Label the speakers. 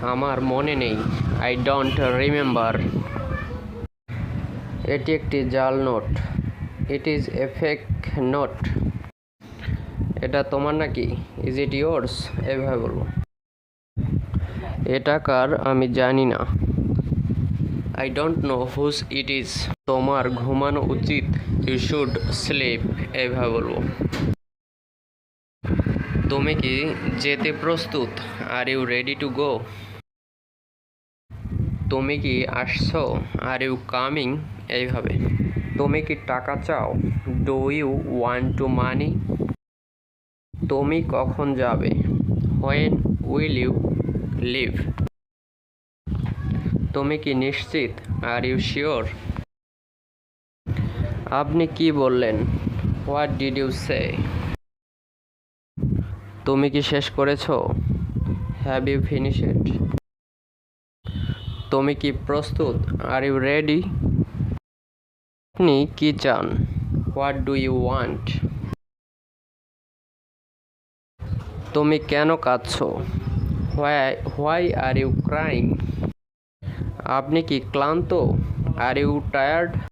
Speaker 1: আমার মনে নেই। I don't remember. এটি একটি জাল note. It is a fake note. এটা তোমার নাকি? Is it yours? এভাবে বলবো। এটা কার আমি জানি না। I don't know whose it is. তোমার ঘুমানো উচিত। You should sleep. এভাবে বলবো। তুমি কি যেতে প্রস্তুত? Are you ready to go? তুমি কি আসছো? Are you coming? এইভাবে। তুমি কি টাকা চাও? Do you want to money? তুমি কখন যাবে? When will you leave? তুমি কি নিশ্চিত? Are you sure? আপনি কি বললেন? What did you say? তুমি কি শেষ করেছো? Have you finished? তুমি কি প্রস্তুত? Are you ready? আপনি কি চান? What do you want? তুমি কেন কাঁদছো? Why are you crying? আপনি কি ক্লান্ত? Are you tired?